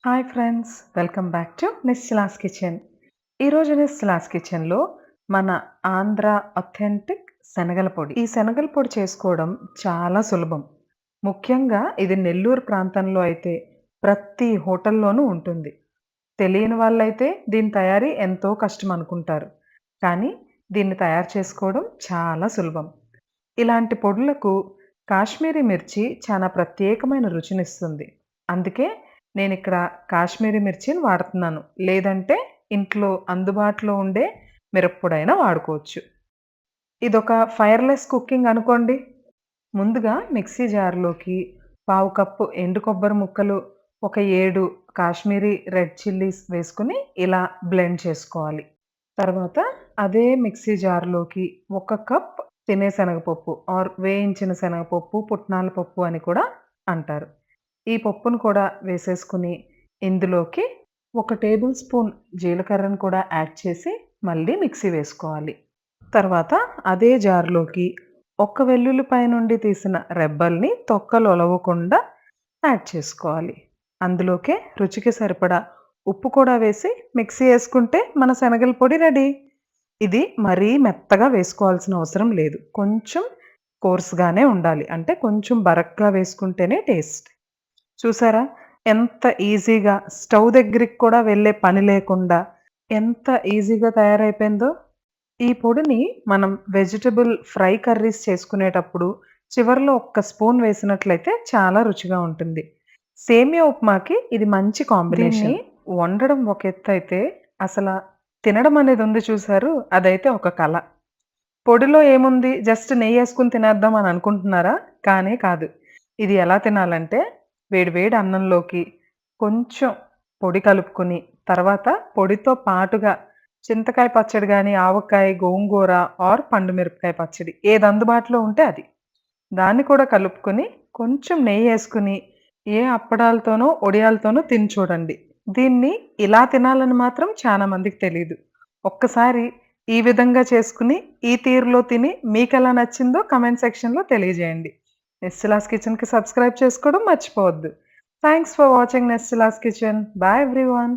Hi friends, welcome back to Nischala's kitchen. ఈరోజు నిశ్చలాస్ కిచెన్లో మన ఆంధ్ర అథెంటిక్ శనగల పొడి. ఈ శనగల పొడి చేసుకోవడం చాలా సులభం. ముఖ్యంగా ఇది నెల్లూరు ప్రాంతంలో అయితే ప్రతి హోటల్లోనూ ఉంటుంది. తెలియని వాళ్ళైతే దీని తయారీ ఎంతో కష్టం అనుకుంటారు. కానీ దీన్ని తయారు చేసుకోవడం చాలా సులభం. ఇలాంటి పొడులకు కాశ్మీరీ మిర్చి చాలా ప్రత్యేకమైన రుచినిస్తుంది. అందుకే నేనిక్కడ కాశ్మీరీ మిర్చిని వాడుతున్నాను. లేదంటే ఇంట్లో అందుబాటులో ఉండే మిరప్పొడైనా వాడుకోవచ్చు. ఇదొక ఫైర్‌లెస్ కుకింగ్ అనుకోండి. ముందుగా మిక్సీ జార్‌లోకి పావు కప్పు ఎండు కొబ్బరి ముక్కలు, ఒక 7 కాశ్మీరీ రెడ్ చిల్లీస్ వేసుకొని ఇలా బ్లెండ్ చేసుకోవాలి. తర్వాత అదే మిక్సీ జార్‌లోకి ఒక కప్ తినే శనగపప్పు ఆర్ వేయించిన శనగపప్పు, పుట్నాల పప్పు అని కూడా అంటారు. ఈ పప్పును కూడా వేసేసుకొని ఇందులోకి ఒక టేబుల్ స్పూన్ జీలకర్రను కూడా యాడ్ చేసి మళ్ళీ మిక్సీ వేసుకోవాలి. తర్వాత అదే జార్‌లోకి ఒక్క వెల్లుల్లిపాయ నుండి తీసిన రెబ్బల్ని తొక్కలొలవకుండా యాడ్ చేసుకోవాలి. అందులోకే రుచికి సరిపడా ఉప్పు కూడా వేసి మిక్సీ యేసుకుంటే మన శనగల పొడి రెడీ. ఇది మరీ మెత్తగా వేసుకోవాల్సిన అవసరం లేదు. కొంచెం కోర్స్‌గానే ఉండాలి. అంటే కొంచెం బరక్గా వేసుకుంటేనే టేస్ట్. చూసారా? ఎంత ఈజీగా స్టవ్ దగ్గరికి కూడా వెళ్ళే పని లేకుండా ఎంత ఈజీగా తయారైపోయిందో. ఈ పొడిని మనం వెజిటబుల్ ఫ్రై కర్రీస్ చేసుకునేటప్పుడు చివర్లో ఒక్క స్పూన్ వేసినట్లయితే చాలా రుచిగా ఉంటుంది. సేమియా ఉప్మాకి ఇది మంచి కాంబినేషన్. దీన్ని వండడం ఒక ఎత్తయితే అసల తినడం అనేది ఉంది చూసారు? అదైతే ఒక కల. పొడిలో ఏముంది జస్ట్ నెయ్యేసుకొని తినేద్దాం అని అనుకుంటున్నారా? కానే కాదు. ఇది ఎలా తినాలంటే వేడి వేడి అన్నంలోకి కొంచెం పొడి కలుపుకొని, తర్వాత పొడితో పాటుగా చింతకాయ పచ్చడి గాని, ఆవకాయ, గోంగూర ఆర్ పండు మిరపకాయ పచ్చడి ఏది అందుబాటులో ఉంటే అది. దాన్ని కూడా కలుపుకొని కొంచెం నెయ్యేసుకొని ఏ అప్పడాలతోనో, వడియాలతోనో తిని చూడండి. దీన్ని ఇలా తినాలని మాత్రం చాలా మందికి తెలీదు. ఒక్కసారి ఈ విధంగా చేసుకొని, ఈ తీరులో తిని మీకెలా నచ్చిందో కామెంట్ సెక్షన్‌లో తెలియజేయండి. నెస్టిలాస్ కిచెన్‌కి సబ్స్క్రైబ్ చేసుకోవడం మర్చిపోవద్దు. థాంక్స్ ఫర్ వాచింగ్ నెస్టిలాస్ కిచెన్. Bye everyone.